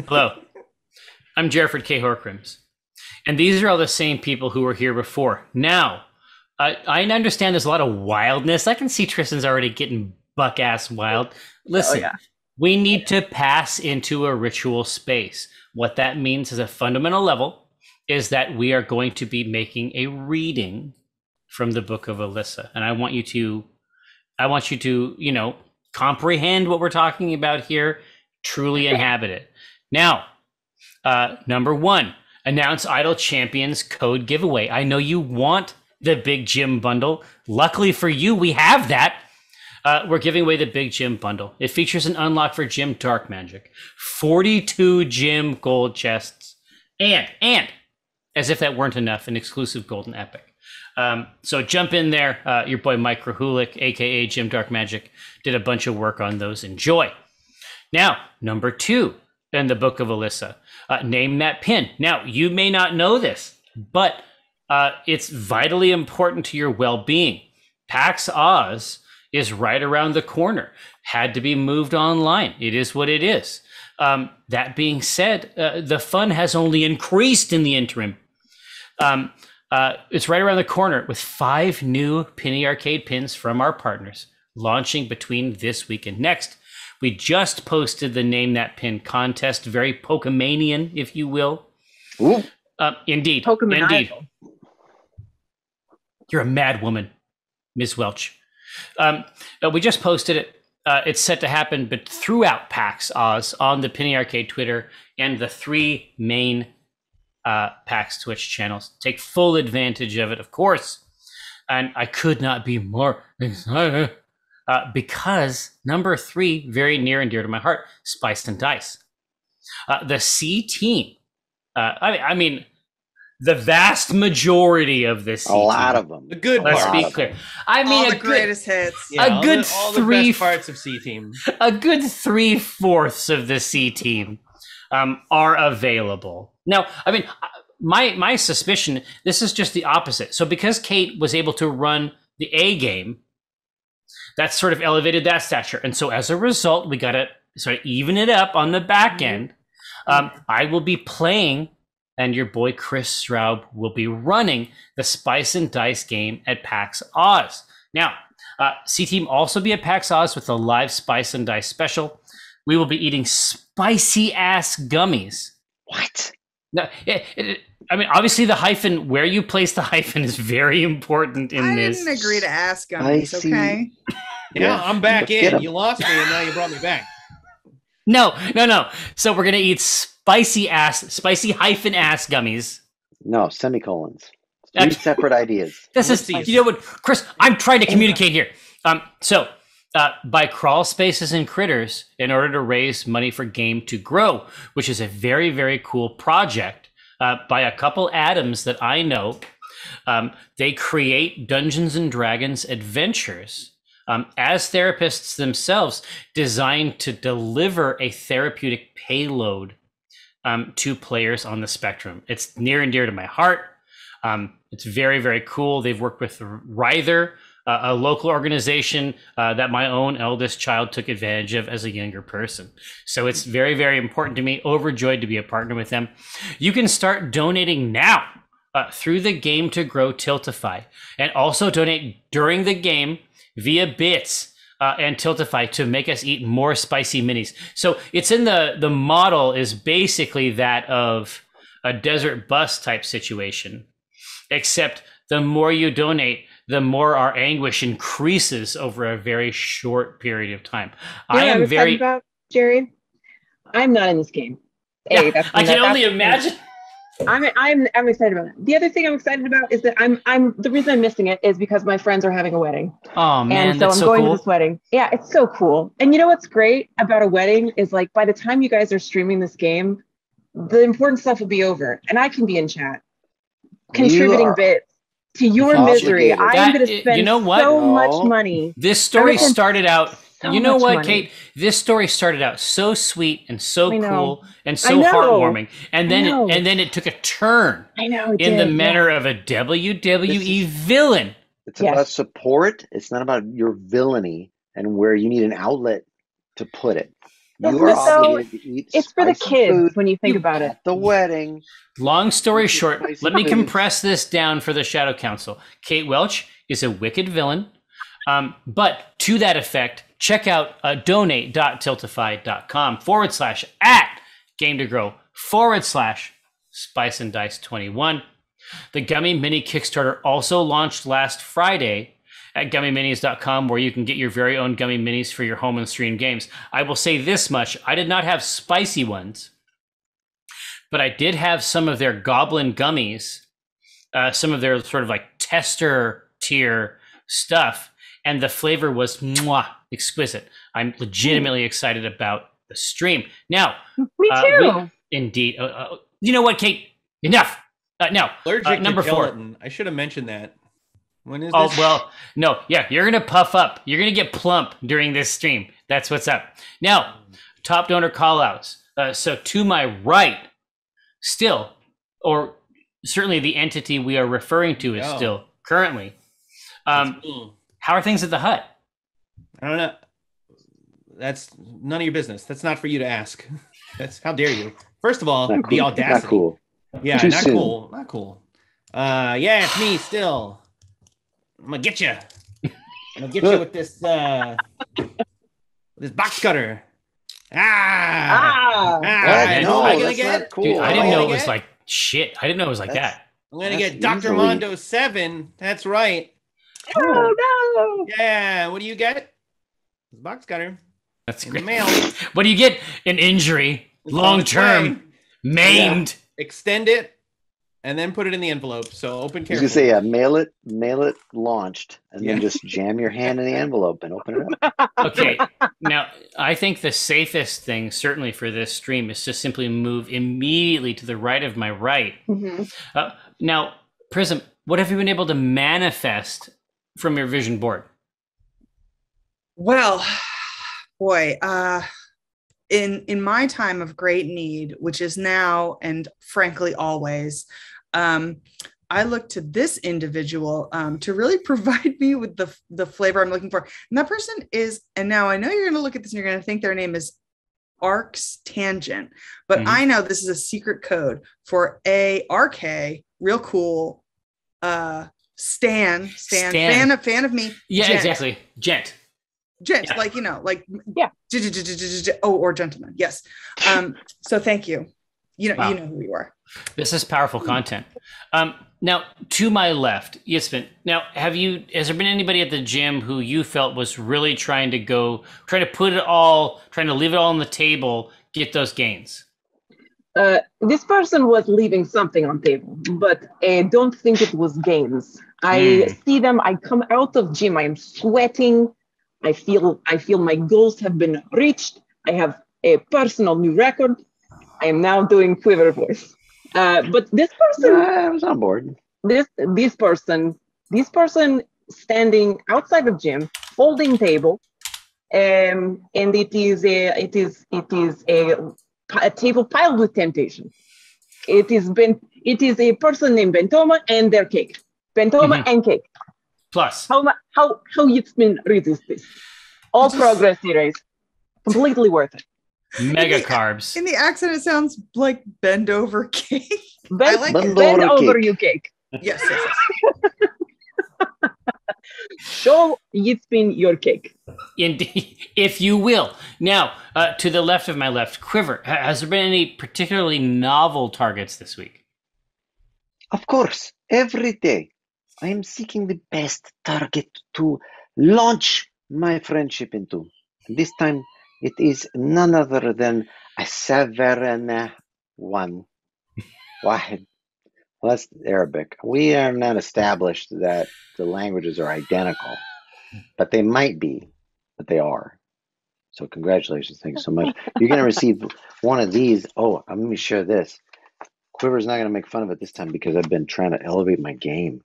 Hello, I'm Jerford K. Horcrims, and these are all the same people who were here before. Now, I understand there's a lot of wildness. I can see Tristan's already getting buck-ass wild. Listen, we need to pass into a ritual space. What that means is a fundamental level is that we are going to be making a reading from the Book of Alyssa. And I want you to, comprehend what we're talking about here, truly inhabit it. Now, number one, announce Idle Champions code giveaway. I know you want the Big Gym bundle. Luckily for you, we have that. We're giving away the Big Gym bundle. It features an unlock for Gym Dark Magic, 42 Gym gold chests, and as if that weren't enough, an exclusive Golden Epic. So jump in there. Your boy Mike Rahulik, aka Gym Dark Magic, did a bunch of work on those. Enjoy. Now, number two in the Book of Alyssa, name that pin. Now, you may not know this, but it's vitally important to your well-being. PAX Oz is right around the corner. Had to be moved online. It is what it is. That being said, the fun has only increased in the interim. It's right around the corner with 5 new Penny Arcade pins from our partners launching between this week and next. We just posted the Name That Pin contest, very Pokemanian, if you will. Ooh. Indeed. Pokemon Indeed. Idol. You're a mad woman, Ms. Welch. We just posted it. It's set to happen but throughout PAX Oz on the Penny Arcade Twitter and the 3 main PAX Twitch channels. Take full advantage of it, of course. And I could not be more excited because number 3, very near and dear to my heart, Spice and Dice. The C team. I mean, the vast majority of this C A lot team. of them. The good Let's part. be clear. I mean, all a the good, greatest hits. Yeah, a good all the three- best parts of C Team. a good 3/4 of the C team are available. Now, I mean, my suspicion, this is just the opposite. So because Kate was able to run the A game, that sort of elevated that stature. And so as a result, we got to sort of even it up on the back end. I will be playing, and your boy Chris Straub will be running the Spice and Dice game at PAX Oz. Now, C-Team also be at PAX Oz with a live Spice and Dice special. We will be eating spicy-ass gummies. What? No, I mean, obviously the hyphen, where you place the hyphen is very important in I this. didn't agree to ask gummies, Spicy. okay? Yeah, I'm back Let's get in. 'em. You lost me, and now you brought me back. No. So we're going to eat spicy hyphen ass gummies. No, semicolons. 3 separate ideas. This is, Whoopsies. you know what, Chris, I'm trying to communicate here. So by Crawl Spaces and Critters, in order to raise money for Game to Grow, which is a very, very cool project by a couple Adams that I know. They create Dungeons and Dragons adventures as therapists themselves, designed to deliver a therapeutic payload to players on the spectrum. It's near and dear to my heart. It's very, very cool. They've worked with Ryther, a local organization that my own eldest child took advantage of as a younger person. So it's very, very important to me. Overjoyed to be a partner with them. You can start donating now through the Game to Grow Tiltify, and also donate during the game via bits and Tiltify to make us eat more spicy minis. So it's in the model is basically that of a desert bus type situation, except the more you donate, the more our anguish increases over a very short period of time. You know I what am excited very. about, Jerry. I'm not in this game. Yeah, That's I can only that's- imagine. I'm excited about it. The other thing I'm excited about is that I'm the reason I'm missing it is because my friends are having a wedding. Oh man, And so that's I'm so going cool. to this wedding. Yeah, it's so cool. And you know what's great about a wedding is like by the time you guys are streaming this game, the important stuff will be over and I can be in chat contributing are bits to your obligated. misery. I am going to You spend know what? so No. much money. This story Everything- started out. So You know much what, money. Kate? This story started out so sweet and so I know. cool and I so know. heartwarming, and then I know. it took a turn I know it in the did, manner of a WWE villain. It's Yes. about support. It's not about your villainy and where you need an outlet to put it. You are obligated to eat It's for the spicy kids food when you think about it. at the wedding. Long story short, Spicy let me foods. compress this down for the Shadow Council. Kate Welch is a wicked villain. But to that effect, check out donate.tiltify.com/@game2grow/Spice and Dice 21. The Gummy Mini Kickstarter also launched last Friday at gummyminis.com, where you can get your very own gummy minis for your home and stream games. I will say this much. I did not have spicy ones, but I did have some of their goblin gummies, some of their sort of like tester tier stuff, and the flavor was exquisite. I'm legitimately excited about the stream. Now, Me too. indeed. You know what, Kate? Enough. Now, Allergic number to 4. gelatin. I should have mentioned that. When is Oh, this? well, no. Yeah, you're going to puff up. You're going to get plump during this stream. That's what's up. Now, top donor callouts. So to my right, still, or certainly the entity we are referring to is still currently. How are things at the hut? I don't know. That's none of your business. That's not for you to ask. That's how dare you. First of all, Not the cool. audacity. Not cool. Yeah, Too not soon. cool. Not cool. Yeah, it's me still. I'm gonna get you. I'm gonna get you with this this box cutter. Ah. What? man. No, I that's not cool. Dude, I didn't Oh. know it was like shit. I didn't know it was like That's- that. I'm gonna That's get Dr. easily- Mondo 7. That's right. Oh no. Yeah. What do you get? This box cutter That's in the great. mail. What do you get? An injury, It's on long its term, way. maimed. Extend it, and then put it in the envelope. So open I was carefully. gonna say, mail it launched, and then Yeah. just jam your hand in the envelope and open it up. Okay, now I think the safest thing, certainly for this stream, is to simply move immediately to the right of my right. Mhm. Now, Prism, what have you been able to manifest from your vision board? Well, boy, in my time of great need, which is now and frankly always, I look to this individual to really provide me with the flavor I'm looking for. And that person is, and now I know you're going to look at this and you're going to think their name is Arc's Tangent, but I know this is a secret code for RK, real cool, Stan. fan of me. Yeah, Gent. exactly. Gent. Gent, Yeah. like, you know, like, Yeah. Oh, or gentlemen. Yes. So thank you. You know, Wow. you know who you are. This is powerful content. Now, to my left, Yasmin. Now, has there been anybody at the gym who you felt was really trying to leave it all on the table, get those gains? This person was leaving something on table, but I don't think it was games. I see them. I come out of gym. I am sweating. I feel my goals have been reached. I have a personal new record. I am now doing Quiver voice. But this person, I was on board. this person standing outside of gym, holding table, and it is a table piled with temptation. It is a person named Bentoma and their cake. Bentoma and cake. Plus, How Yitzmin resist this? All progress erased. Completely worth it. mega carbs. In the accent, it sounds like bend over cake. Bend, like it. bend over Cake. you cake. Yes. Show Yitzmin your cake. Indeed, if you will. Now, to the left of my left, Quiver, has there been any particularly novel targets this week? Of course, every day I am seeking the best target to launch my friendship into. This time it is none other than a Severina one. Wahid. Well, that's Arabic. We are not established that the languages are identical, but they might be, but they are. So congratulations. Thank you so much. You're going to receive one of these. Oh, I'm going to share this. Quiver's not going to make fun of it this time because I've been trying to elevate my game.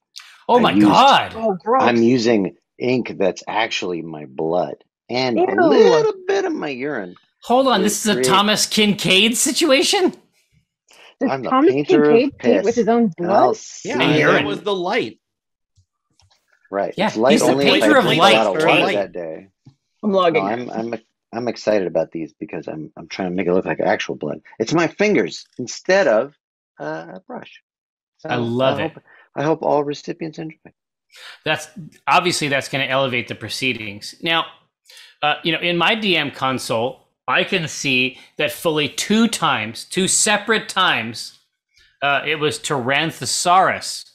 Oh my God. Oh, gross. I'm using ink that's actually my blood and Ew. a little bit of my urine. Hold on, this is a Great. Thomas Kincaid situation? Does I'm the Thomas painter of Kincaid paint piss. with his own And I'll blood? see Yeah, And it. urine. that was the light. Right. Yeah, It's light he's the only if painter I of drink light. a lot of water Light. that day. I'm No, logging. I'm excited about these because I'm trying to make it look like actual blood. It's my fingers instead of a brush. So I love it. I hope all recipients enjoy. That's obviously that's going to elevate the proceedings. Now, in my DM console, I can see that fully two separate times, it was Tyranthosaurus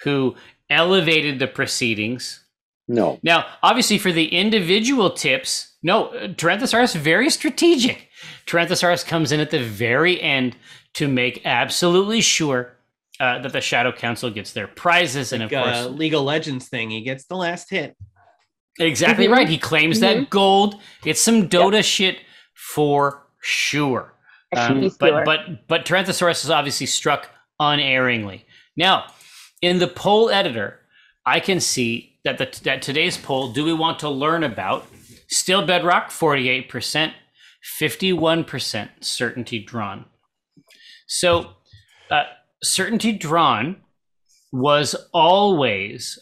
who elevated the proceedings. No. Now, obviously, for the individual tips, no, Tyranthosaurus very strategic. Tyranthosaurus comes in at the very end to make absolutely sure that the Shadow Council gets their prizes, and of course, League of Legends thing. He gets the last hit. Exactly right. He claims that gold. It's some Dota shit for sure. But Tyranthosaurus is obviously struck unerringly. Now, in the poll editor, I can see that today's poll, do we want to learn about still Bedrock, 48%, 51% certainty drawn. So certainty drawn was always,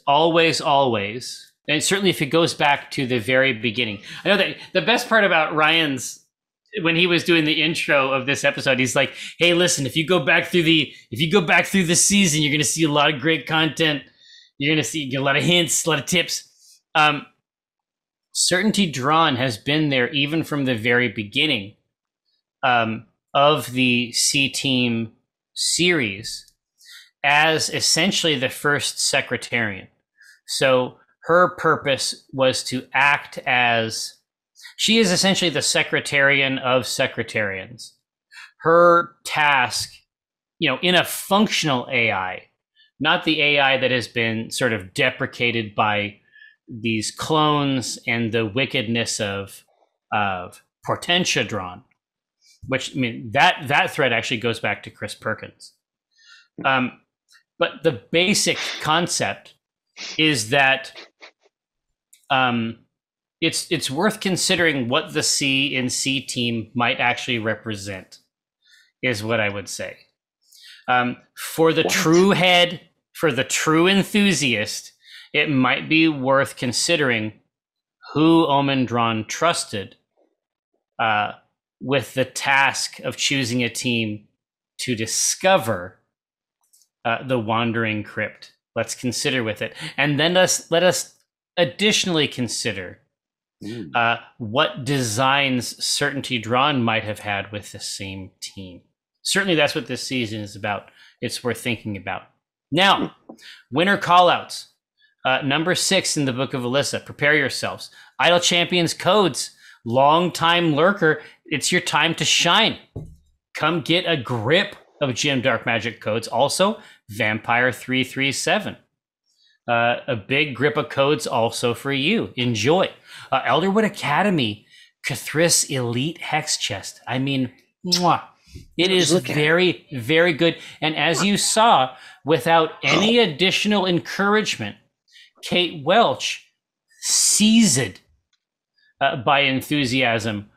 and certainly if it goes back to the very beginning. I know that the best part about Ryan's, when he was doing the intro of this episode, he's like, hey, listen, if you go back through the season, you're going to see a lot of great content. You're going to see a lot of hints, a lot of tips. Certainty drawn has been there even from the very beginning of the C-Team series as essentially the first secretarian. So her purpose was to act as, she is essentially the secretarian of secretarians. Her task, in a functional AI, not the AI that has been sort of deprecated by these clones and the wickedness of Portentia drawn, which, that thread actually goes back to Chris Perkins. But the basic concept is that it's worth considering what the C in C-Team might actually represent, is what I would say. For the true head, for the true enthusiast, it might be worth considering who Omen Drawn trusted with the task of choosing a team to discover the Wandering Crypt. Let's consider with it. And then let us additionally consider what designs Certainty Drawn might have had with the same team. Certainly that's what this season is about. It's worth thinking about. Now, winner callouts. Number 6 in the Book of Alyssa. Prepare yourselves. Idle Champions codes. Long-time lurker. It's your time to shine. Come get a grip of Gym Dark Magic codes. Also, Vampire 337. A big grip of codes also for you. Enjoy. Elderwood Academy. Cathris Elite Hex Chest. I mean, mwah. It is very, very good. And as you saw, without any additional encouragement, Kate Welch seized by enthusiasm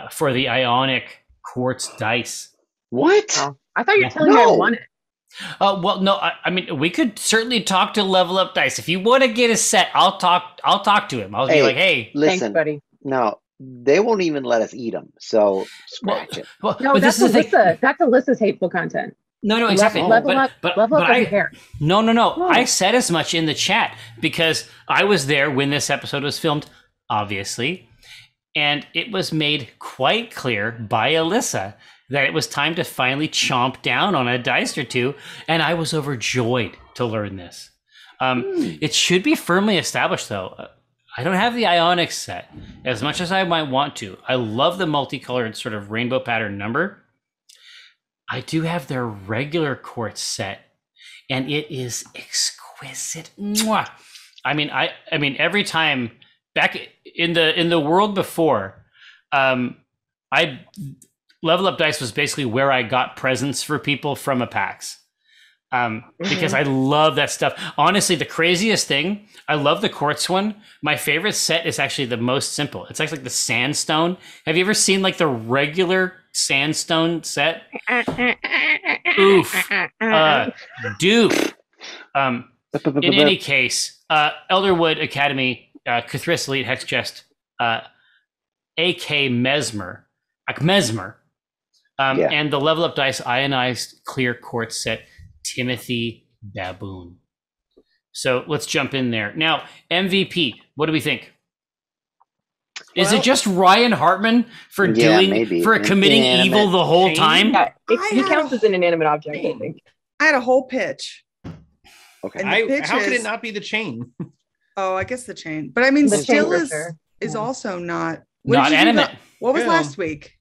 for the Ionic Quartz dice. What? Oh, I thought you were telling me I won it. Well, no. I mean, we could certainly talk to Level Up Dice. If you want to get a set, I'll talk to him. I'll be like, hey, listen, thanks, buddy. No, they won't even let us eat them. So scratch it. Well, No, that's Alyssa. That's Alyssa's hateful content. No, exactly. Level up doesn't care. No. I said as much in the chat because I was there when this episode was filmed, obviously, and it was made quite clear by Alyssa that it was time to finally chomp down on a dice or two, and I was overjoyed to learn this. It should be firmly established, though. I don't have the Ionic set as much as I might want to. I love the multicolored sort of rainbow pattern number. I do have their regular quartz set, and it is exquisite. Mwah! I mean, every time back in the world before, Level Up Dice was basically where I got presents for people from a PAX. Because I love that stuff. Honestly, the craziest thing, I love the quartz one. My favorite set is actually the most simple. It's actually like the sandstone. Have you ever seen like the regular sandstone set? Oof. Doof. In any case, Elderwood Academy, Cathris Elite Hex Chest, AK Mesmer, and the level up dice ionized clear quartz set Timothy Baboon. So let's jump in there now. MVP, what do we think? Is it just Ryan Hartman for committing evil the whole time? Yeah, he counts as an inanimate object, I think. I had a whole pitch. Okay. How could it not be the chain? Oh, I guess the chain. But I mean, The still chain is also not animate. What was last week?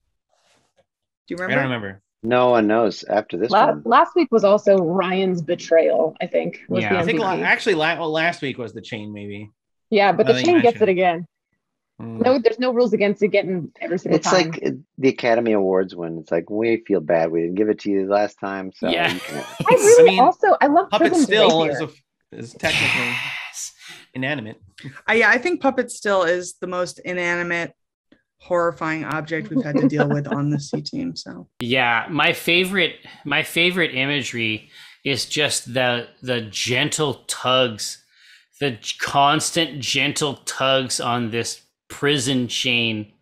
Do you remember? I don't remember. No one knows after this one. Last week was also Ryan's betrayal, I think. Was the I think MVP. last week was the chain, maybe. Yeah, but the chain gets it again. No, there's no rules against it getting every single time. It's like the Academy Awards when it's like, we feel bad. We didn't give it to you last time. So yeah. I love Puppet Prison's Still Rapier. is technically inanimate. I think Puppet Still is the most inanimate, horrifying object we've had to deal with on the C team. So yeah, my favorite imagery is just the gentle tugs, the constant gentle tugs on this prison chain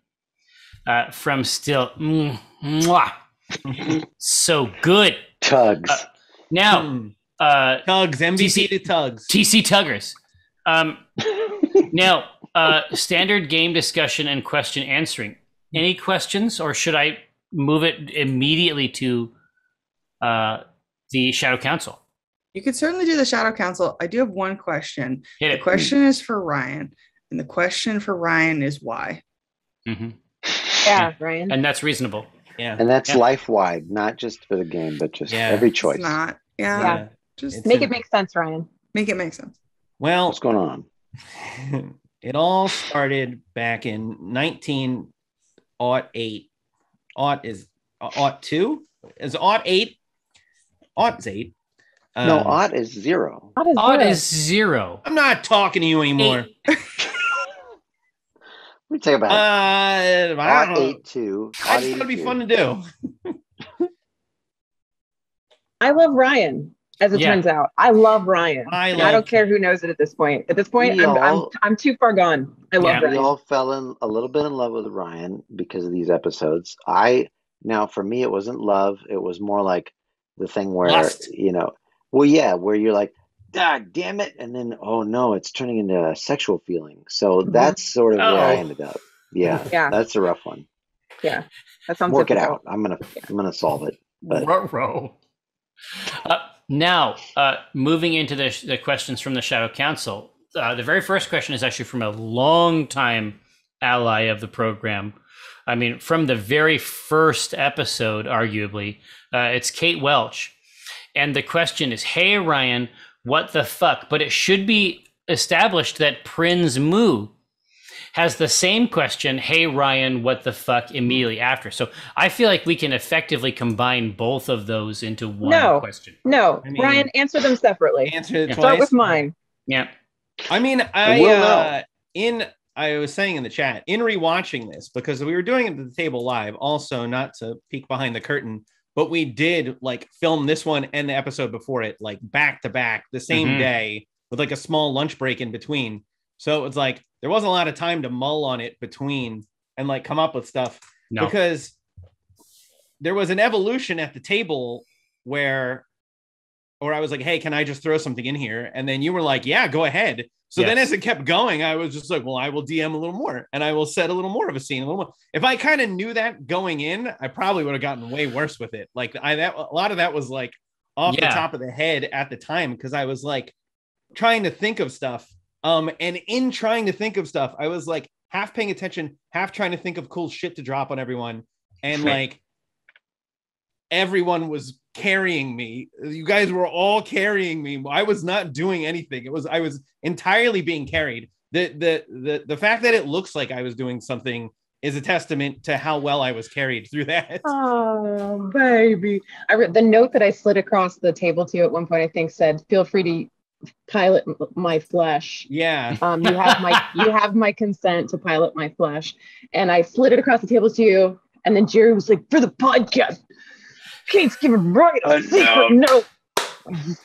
from Still. Mwah. So good. Tugs. Now, Tugs, MVP to Tugs. TC Tuggers. Now, standard game discussion and question answering. Any questions, or should I move it immediately to the Shadow Council? you could certainly do the Shadow Council. I do have one question. Hit it. The question is for Ryan. And the question for Ryan is why? Mm-hmm. Yeah, Ryan. And that's reasonable. Yeah. And that's life-wide, not just for the game, but just every choice. It's not. Yeah. Just Make it make sense, Ryan. make it make sense. Well, What's going on? it all started back in 1908. Aught is aught 2? Is aught 8? Aught's 8. No, odd is 0. Odd is 0. I'm not talking to you anymore. We talk about I don't odd know. 82. I just thought it'd be fun to do. I love Ryan, as it turns out. I love Ryan. I don't care who knows it at this point. At this point, I'm too far gone. I love Ryan. We all fell in a little bit in love with Ryan because of these episodes. Now for me, it wasn't love. It was more like the thing where, Lust. where you're like, God damn it. And then, oh no, it's turning into a sexual feeling. So that's sort of where I ended up. Yeah. That's a rough one. Yeah. That sounds Work it difficult. out. I'm gonna solve it. But Now, moving into the questions from the Shadow Council. The very first question is actually from a long-time ally of the program. I mean, from the very first episode, arguably. It's Kate Welch. And the question is, hey, Ryan, what the fuck? But it should be established that Prinz Moo has the same question, hey, Ryan, what the fuck, immediately after. So I feel like we can effectively combine both of those into one question. No, Ryan, answer them separately. Answer it Start twice. with mine. Yeah. I mean, I was saying in the chat, in rewatching this, because we were doing it at the table live, also not to peek behind the curtain, but we did film this one and the episode before it, back to back the same day with a small lunch break in between. So it's there wasn't a lot of time to mull on it between and come up with stuff because there was an evolution at the table where I was like, hey, can I just throw something in here? And then you were like, yeah, go ahead. So then as it kept going, I was just like, well, I will DM a little more and I will set a little more of a scene, a little more. If I kind of knew that going in, I probably would have gotten way worse with it. A lot of that was off the top of the head at the time, because I was trying to think of stuff. And in trying to think of stuff, I was half paying attention, half trying to think of cool shit to drop on everyone. And everyone was carrying me. You guys were all carrying me. I was not doing anything. I was entirely being carried. The fact that it looks like I was doing something is a testament to how well I was carried through that. Oh, baby. The note that I slid across the table to you at one point, I think, said, feel free to pilot my flesh. Yeah. You have my consent to pilot my flesh. And I slid it across the table to you. And then Jerry was like, for the podcast, Kate's giving Ryan a secret note.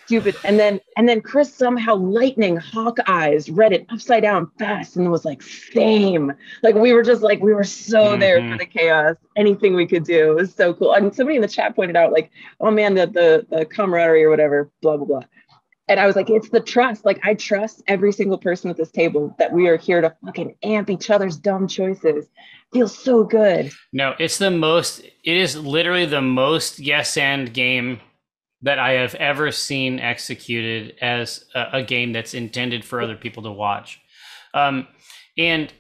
Stupid. And then Chris somehow lightning hawk eyes read it upside down fast and was like, same. Like we were so there for the chaos. Anything we could do. It was so cool. And somebody in the chat pointed out, like, oh man, the camaraderie or whatever, blah, blah, blah. And I was like, it's the trust. Like, I trust every single person at this table that we are here to fucking amp each other's dumb choices. Feels so good. No, it is literally the most yes and game that I have ever seen executed as a game that's intended for other people to watch. And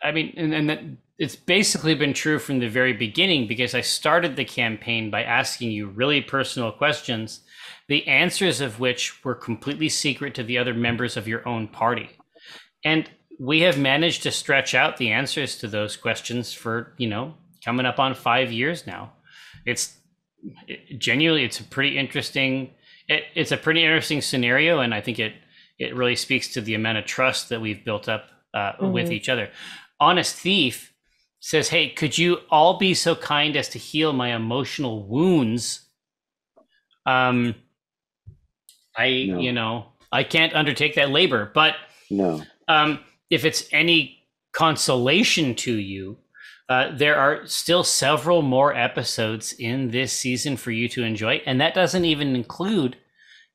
I mean, and that it's basically been true from the very beginning, because I started the campaign by asking you really personal questions, the answers of which were completely secret to the other members of your own party. And we have managed to stretch out the answers to those questions for, coming up on 5 years now. Genuinely, it's a pretty interesting scenario, and I think it really speaks to the amount of trust that we've built up with each other. Honest Thief says, hey, could you all be so kind as to heal my emotional wounds? No. I can't undertake that labor, but no. If it's any consolation to you, there are still several more episodes in this season for you to enjoy. And that doesn't even include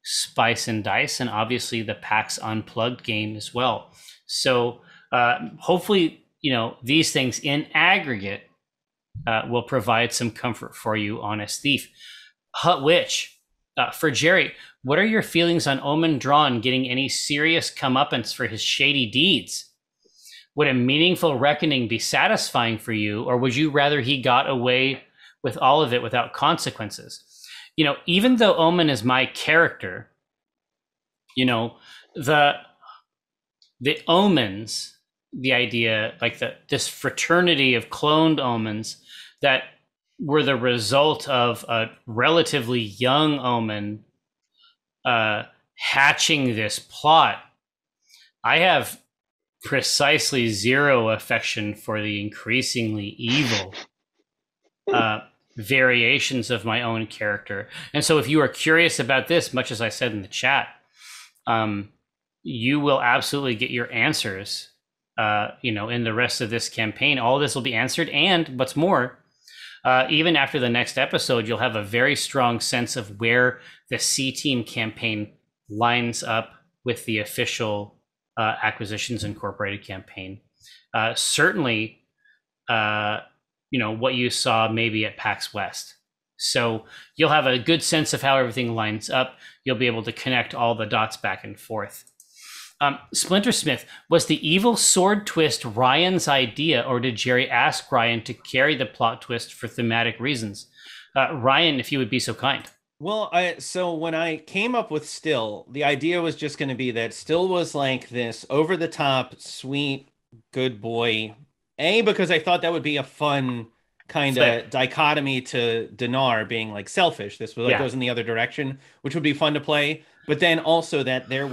Spice and Dice and obviously the PAX Unplugged game as well. So hopefully, these things in aggregate will provide some comfort for you, Honest Thief. Hut Witch, for Jerry, what are your feelings on Omen Drawn getting any serious comeuppance for his shady deeds? Would a meaningful reckoning be satisfying for you, or would you rather he got away with all of it without consequences? Even though Omen is my character, the omens, the idea, like this fraternity of cloned omens that were the result of a relatively young omen hatching this plot. I have precisely zero affection for the increasingly evil variations of my own character. And so if you are curious about this, much as I said in the chat, you will absolutely get your answers, in the rest of this campaign. All this will be answered. And what's more, even after the next episode, you'll have a very strong sense of where the C-Team campaign lines up with the official Acquisitions Incorporated campaign. Certainly, what you saw maybe at PAX West. So you'll have a good sense of how everything lines up. You'll be able to connect all the dots back and forth. Splintersmith, was the evil sword twist Ryan's idea, or did Jerry ask Ryan to carry the plot twist for thematic reasons? Ryan, if you would be so kind. Well, so when I came up with Still, the idea was just going to be that Still was like this over-the-top, sweet, good boy. Because I thought that would be a fun kind of dichotomy to Dinar being like selfish. This was goes in the other direction, which would be fun to play. But then also that there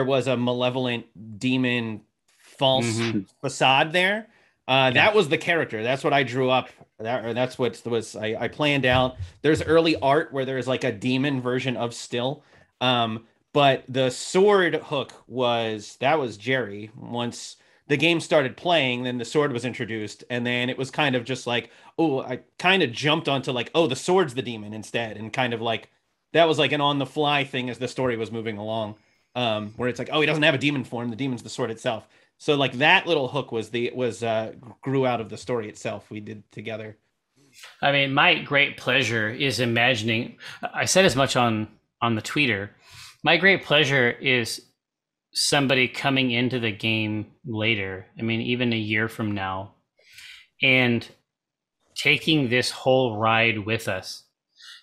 was a malevolent demon false facade there. That was the character. That's what I drew up. That's what I planned out. There's early art where there's like a demon version of Still. But the sword hook was Jerry. Once the game started playing, then the sword was introduced. And then it was kind of just like, I kind of jumped onto like, the sword's the demon instead. And kind of like, that was like an on the fly thing as the story was moving along. Where it's like, he doesn't have a demon form. The demon's the sword itself. So like that little hook grew out of the story itself we did together. I mean, my great pleasure is imagining, I said as much on the tweeter, my great pleasure is somebody coming into the game later, even a year from now, and taking this whole ride with us.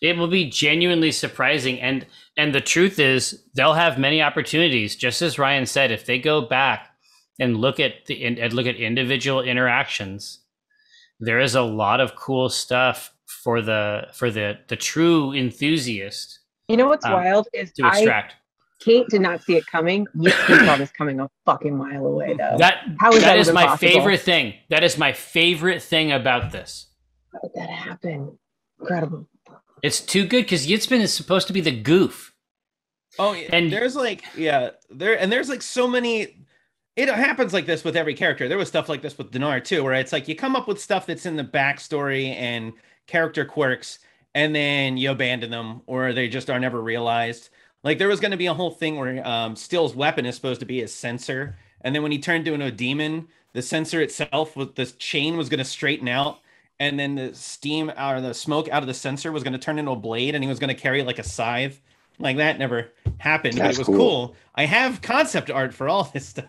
It will be genuinely surprising. And the truth is they'll have many opportunities, just as Ryan said, if they go back and look at individual interactions, there is a lot of cool stuff for the true enthusiast. You know what's wild is to extract. Kate did not see it coming. You saw this coming a fucking mile away, though. That is my favorite thing. That is my favorite thing about this. How did that happen? Incredible. It's too good because Yitzman is supposed to be the goof. Oh, and there's like, there's like so many. It happens like this with every character. There was stuff like this with Dinar too, where it's like you come up with stuff that's in the backstory and character quirks, and then you abandon them, or they just are never realized. Like there was going to be a whole thing where Still's weapon is supposed to be his sensor, and then when he turned into a demon, the sensor itself with the chain was going to straighten out, and then the steam out of the smoke out of the sensor was going to turn into a blade, and he was going to carry like a scythe. Like that never happened, but it was cool. I have concept art for all this stuff.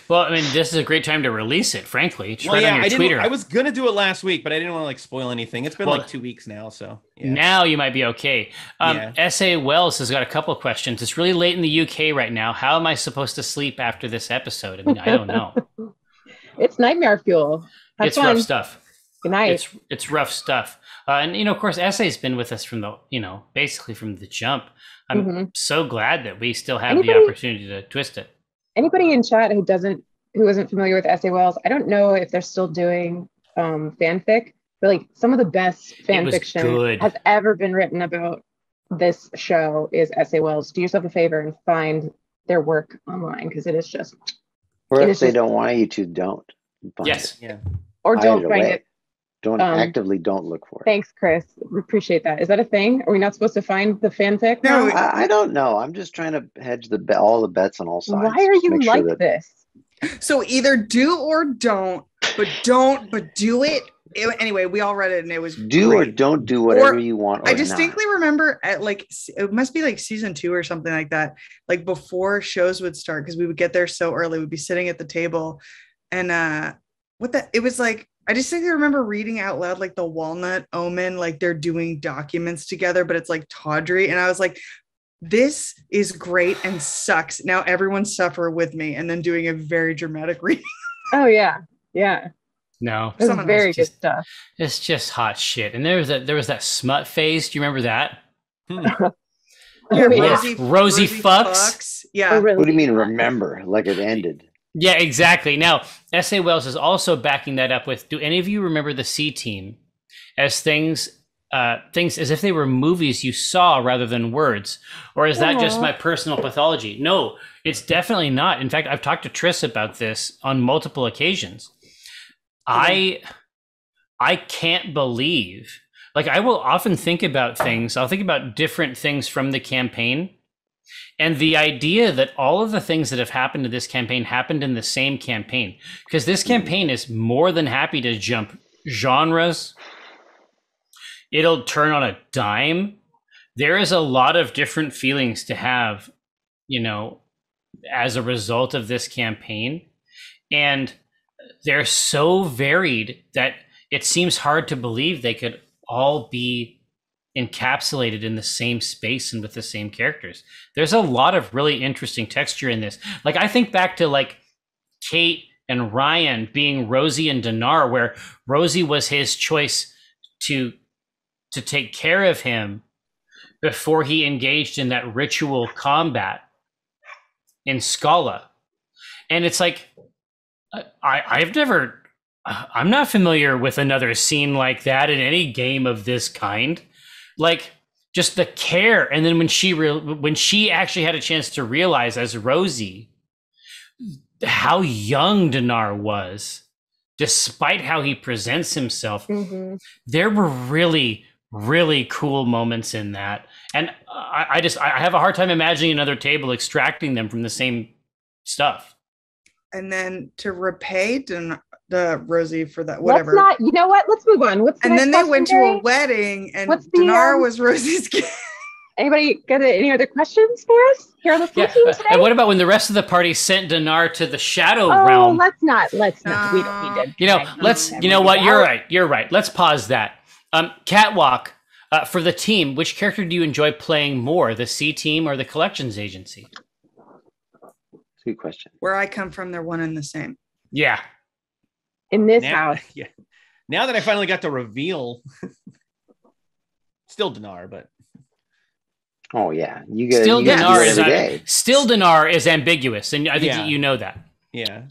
Well, I mean, this is a great time to release it, frankly. It's right on your Twitter. I was going to do it last week, but I didn't want to like spoil anything. It's been like 2 weeks now, so. Yeah. Now you might be okay. S.A. Wells has got a couple of questions. It's really late in the UK right now. How am I supposed to sleep after this episode? I mean, I don't know. It's nightmare fuel. It's rough stuff. Good night. It's rough stuff. And, of course, S.A.'s been with us from the, basically from the jump. I'm so glad that we still have the opportunity to twist it. Anybody in chat who isn't familiar with S.A. Wells, I don't know if they're still doing fanfic, but like some of the best fan fiction has ever been written about this show is S.A. Wells. Do yourself a favor and find their work online because it is just. Or if they don't want you to, don't. Yes. Yeah. Or don't find it. Don't actively don't look for it. Thanks, Chris. Appreciate that. Is that a thing? Are we not supposed to find the fanfic? No, I don't know. I'm just trying to hedge all the bets on all sides. Why are you like this? So either do or don't, but do it. Anyway, we all read it and it was do great. Or don't do whatever you want. Or I distinctly remember at like it must be like season 2 or something like that. Like before shows would start because we would get there so early. We'd be sitting at the table, and it was like. I distinctly remember reading out loud like the Walnut Omen, like they're doing documents together, but it's like tawdry. And I was like, this is great and sucks. Now everyone suffer with me, and then doing a very dramatic reading. Oh yeah. Yeah. No. It's very good stuff. It's just hot shit. And there was that smut phase. Do you remember that? Yeah, Rosie fucks. Yeah. Oh, really? What do you mean remember? Like it ended. Yeah, exactly. Now, S.A. Wells is also backing that up with, do any of you remember the C-Team as things as if they were movies you saw rather than words? Or is that just my personal pathology? No, it's definitely not. In fact, I've talked to Triss about this on multiple occasions. I can't believe, like I will often think about things. I'll think about different things from the campaign. And the idea that all of the things that have happened to this campaign happened in the same campaign, because this campaign is more than happy to jump genres. It'll turn on a dime. There is a lot of different feelings to have, as a result of this campaign. And they're so varied that it seems hard to believe they could all be encapsulated in the same space and with the same characters. There's a lot of really interesting texture in this. Like I think back to like Kate and Ryan being Rosie and Dinar, where Rosie was his choice to take care of him before he engaged in that ritual combat in Scala. And it's like I'm not familiar with another scene like that in any game of this kind. Like just the care, and then when she actually had a chance to realize as Rosie how young Dinar was, despite how he presents himself, there were really, really cool moments in that, and I have a hard time imagining another table extracting them from the same stuff. And then to repay the Rosie for that, whatever. Let's not, you know what? Let's move on. And then they went to a wedding, and Dinar was Rosie's kid. Anybody got any other questions for us here on the team today? And what about when the rest of the party sent Dinar to the Shadow Realm? Let's not. We did. You know what? You're right. Let's pause that. Catwalk, for the team, which character do you enjoy playing more, the C-Team or the Collections Agency? Good question. Where I come from, they're one and the same. Yeah. In this house. Yeah. Now that I finally got to reveal, still Dinar, but. Oh yeah, Still Dinar is ambiguous, and I think you know that. Yeah.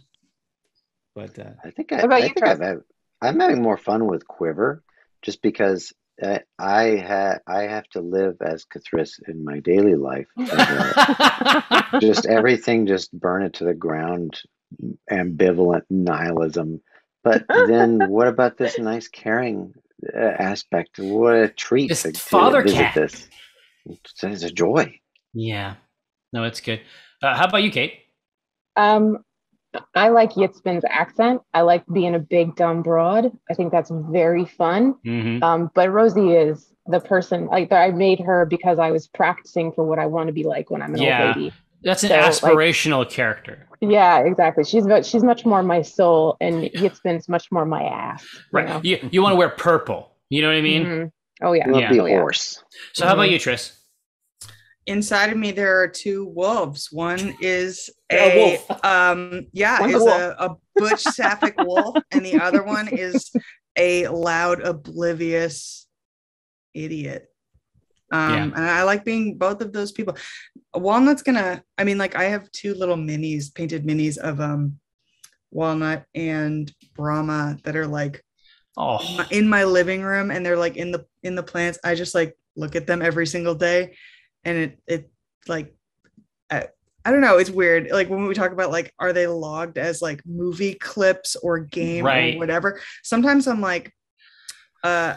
But I'm having more fun with Quiver, just because I have to live as Cathris in my daily life. Just everything, just burn it to the ground, ambivalent nihilism. But then, what about this nice, caring aspect? What a treat This to father visit cat. this. It's a joy. Yeah, no, it's good. How about you, Kate? I like Yitzbin's accent. I like being a big dumb broad. I think that's very fun. Mm-hmm. But Rosie is the person, like, I made her because I was practicing for what I want to be like when I'm an old lady. That's an aspirational character. Yeah, exactly. She's much more my soul, and Yitzbin's much more my ass. Right. You want to wear purple. You know what I mean? Mm-hmm. Oh yeah. You want to be a horse. So how about you, Tris? Inside of me, there are two wolves. One is a wolf. A butch sapphic wolf, and the other one is a loud, oblivious idiot. And I like being both of those people. Walnut's I have two little painted minis of Walnut and Brahma that are like in my living room, and they're like in the plants. I just like look at them every single day. And it like, I don't know. It's weird. Like when we talk about like, are they logged as like movie clips or game or whatever? Sometimes I'm like, no,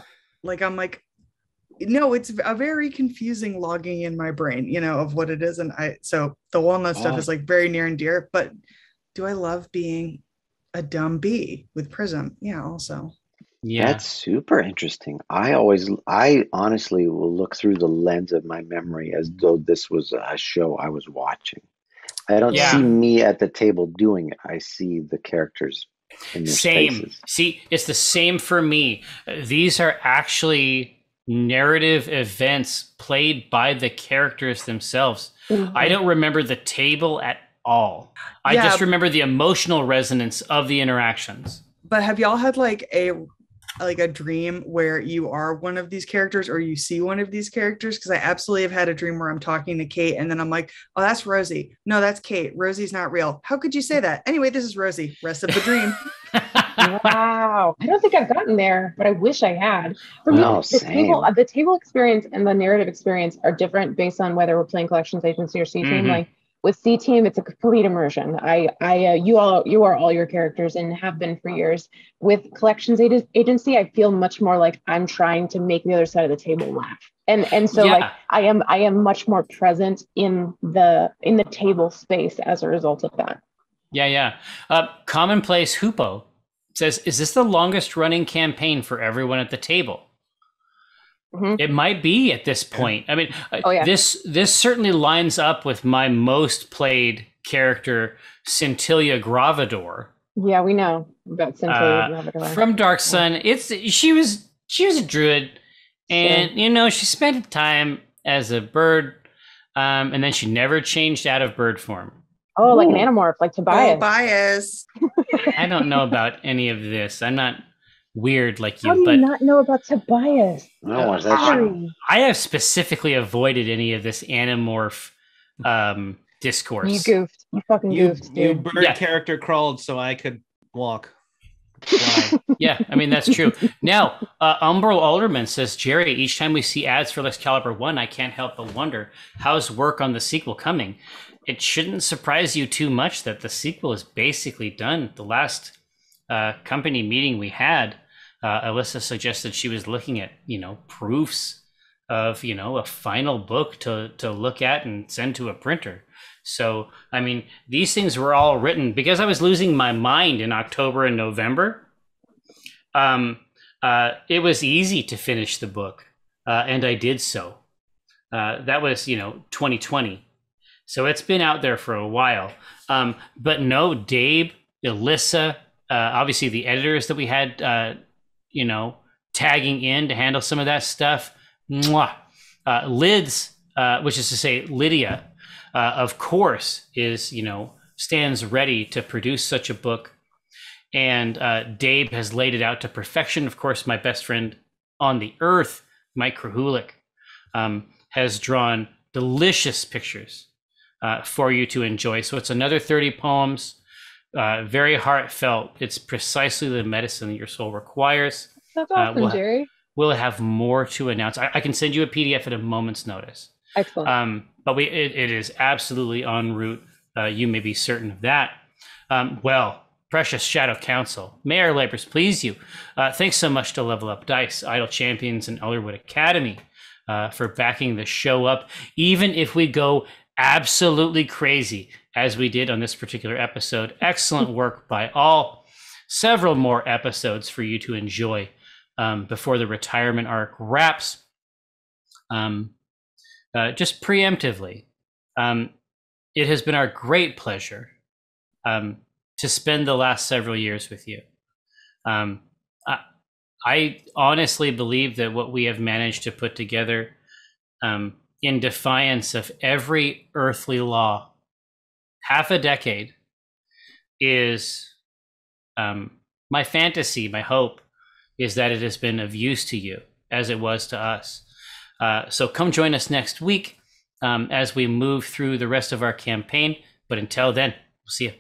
it's a very confusing logging in my brain, of what it is. And so the walnut stuff is like very near and dear, but do I love being a dumb bee with Prism? Yeah, also. Yeah, that's super interesting. I honestly will look through the lens of my memory as though this was a show I was watching. I don't see me at the table doing it. I see the characters in their spaces. See, it's the same for me. These are actually narrative events played by the characters themselves. Mm-hmm. I don't remember the table at all. I just remember the emotional resonance of the interactions. But have y'all had like a dream where you are one of these characters or you see one of these characters? Because I absolutely have had a dream where I'm talking to Kate and then I'm like, oh, that's Rosie. No, that's Kate. Rosie's not real. How could you say that? Anyway, this is Rosie. Rest of the dream. Wow. I don't think I've gotten there, but I wish I had. For me, the table experience and the narrative experience are different based on whether we're playing Collections Agency or C Team. Mm-hmm. Like with C Team, it's a complete immersion. You are all your characters and have been for years. With Collections Agency, I feel much more like I'm trying to make the other side of the table laugh, and so like I am much more present in the table space as a result of that. Commonplace Hoopo says, "Is this the longest running campaign for everyone at the table?" Mm-hmm. It might be at this point. I mean, this certainly lines up with my most played character, Scintilla Gravador. Yeah, we know about Scintilla Gravador from Dark Sun. She was a druid, and she spent time as a bird, and then she never changed out of bird form. Oh, like an animorph, like Tobias. Oh, bias. I don't know about any of this. I'm not weird like you. How do you not know about Tobias? I have specifically avoided any of this animorph discourse. You goofed. You fucking goofed, dude. You bird character crawled so I could walk. Yeah, I mean, that's true. Now, Umbral Alderman says, Jerry, each time we see ads for Excalibur 1, I can't help but wonder, how's work on the sequel coming? It shouldn't surprise you too much that the sequel is basically done. The last company meeting we had, Alyssa suggested she was looking at, proofs of, a final book to look at and send to a printer. So, I mean, these things were all written because I was losing my mind in October and November. It was easy to finish the book, and I did so. That was, 2020. So it's been out there for a while. But no, Dave, Alyssa, obviously the editors that we had, tagging in to handle some of that stuff. Lids, which is to say Lydia, of course, is, stands ready to produce such a book. And Dave has laid it out to perfection. Of course, my best friend on the earth, Mike Krahulik, has drawn delicious pictures for you to enjoy. So it's another 30 poems, very heartfelt. It's precisely the medicine that your soul requires. That's awesome, Jerry. we'll have more to announce. I can send you a PDF at a moment's notice. Excellent. But it is absolutely en route. You may be certain of that. Well, precious Shadow Council, may our labors please you. Thanks so much to Level Up Dice, Idle Champions, and Elderwood Academy for backing the show up, even if we go absolutely crazy, as we did on this particular episode. Excellent work by all. Several more episodes for you to enjoy before the retirement arc wraps. Just preemptively, it has been our great pleasure to spend the last several years with you. I honestly believe that what we have managed to put together, in defiance of every earthly law, half a decade, is my fantasy, my hope, is that it has been of use to you as it was to us. So come join us next week as we move through the rest of our campaign. But until then, we'll see you.